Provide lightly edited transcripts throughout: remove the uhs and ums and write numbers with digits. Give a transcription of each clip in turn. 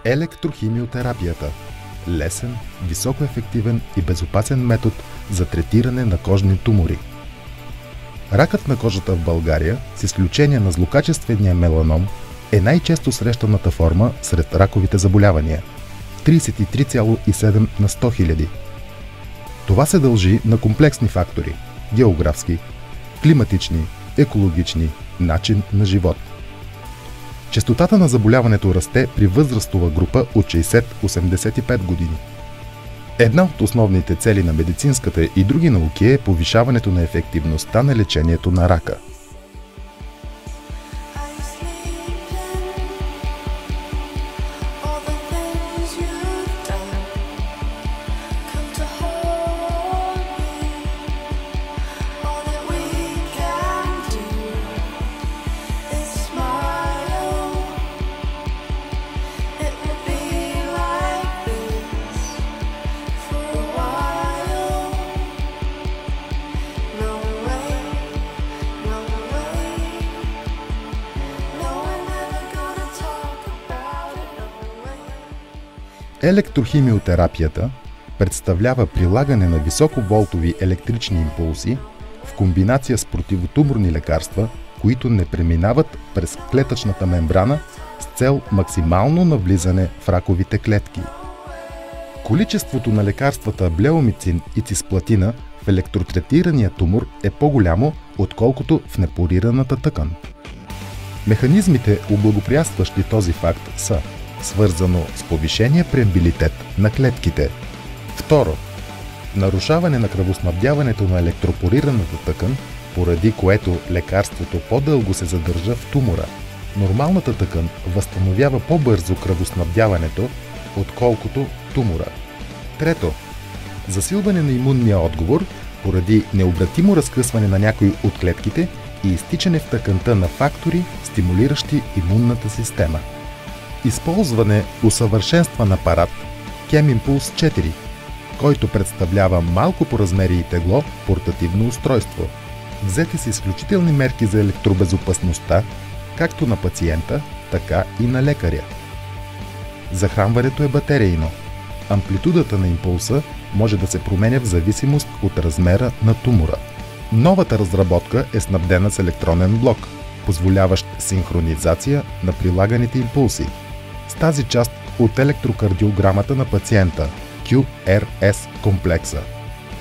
Електрохимиотерапията – лесен, високоефективен и безопасен метод за третиране на кожни тумори. Ракът на кожата в България, с изключение на злокачествения меланом, е най-често срещаната форма сред раковите заболявания – 33,7 на 100 000. Това се дължи на комплексни фактори – географски, климатични, екологични, начин на живот. Честотата на заболяването расте при възрастова група от 60-85 години. Една от основните цели на медицинската и други науки е повишаването на ефективността на лечението на рака. Електрохимиотерапията представлява прилагане на високоволтови електрични импулси в комбинация с противотуморни лекарства, които не преминават през клетъчната мембрана с цел максимално навлизане в раковите клетки. Количеството на лекарствата блеомицин и цисплатина в електротретирания тумор е по-голямо, отколкото в непорираната тъкан. Механизмите, облагоприятстващи този факт, са свързано с повишения преамбилитет на клетките. Второ, нарушаване на кръвоснабдяването на електропорираната тъкан, поради което лекарството по-дълго се задържа в тумора. Нормалната тъкан възстановява по-бързо кръвоснабдяването, отколкото тумора. Трето, засилване на имунния отговор, поради необратимо разкъсване на някои от клетките и изтичане в тъканта на фактори, стимулиращи имунната система. Използване усъвършенстван апарат ChemImpulse 4, който представлява малко по размери и тегло портативно устройство. Взети са изключителни мерки за електробезопасността, както на пациента, така и на лекаря. Захранването е батерийно. Амплитудата на импулса може да се променя в зависимост от размера на тумора. Новата разработка е снабдена с електронен блок, позволяващ синхронизация на прилаганите импулси с тази част от електрокардиограмата на пациента – QRS комплекса.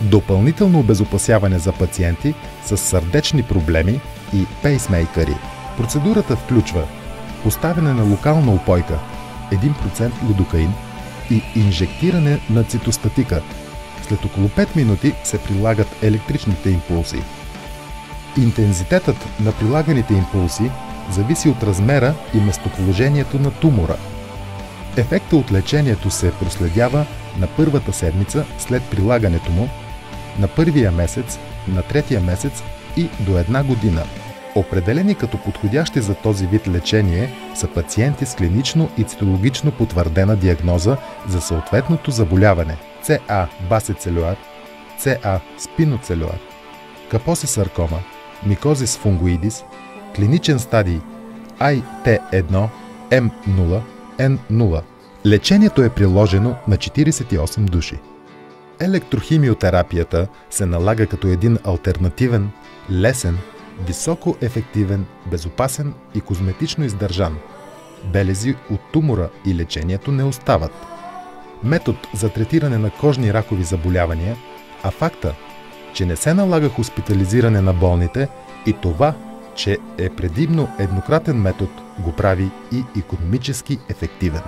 Допълнително обезопасяване за пациенти с сърдечни проблеми и пейсмейкъри. Процедурата включва поставяне на локална упойка 1% лидокаин и инжектиране на цитостатика. След около 5 минути се прилагат електричните импулси. Интензитетът на прилаганите импулси зависи от размера и местоположението на тумора. Ефектът от лечението се проследява на първата седмица след прилагането му, на първия месец, на третия месец и до 1 година. Определени като подходящи за този вид лечение са пациенти с клинично и цитологично потвърдена диагноза за съответното заболяване – CA басецелюар, CA спиноцелюар, капосисаркома, микозис фунгоидис, клиничен стадий IT1, M0, N0. Лечението е приложено на 48 души. Електрохимиотерапията се налага като един алтернативен, лесен, високо ефективен, безопасен и козметично издържан. Белези от тумора и лечението не остават. Метод за третиране на кожни ракови заболявания, а факта, че не се налага хоспитализиране на болните и това, че е предимно еднократен метод, го прави и икономически ефективен.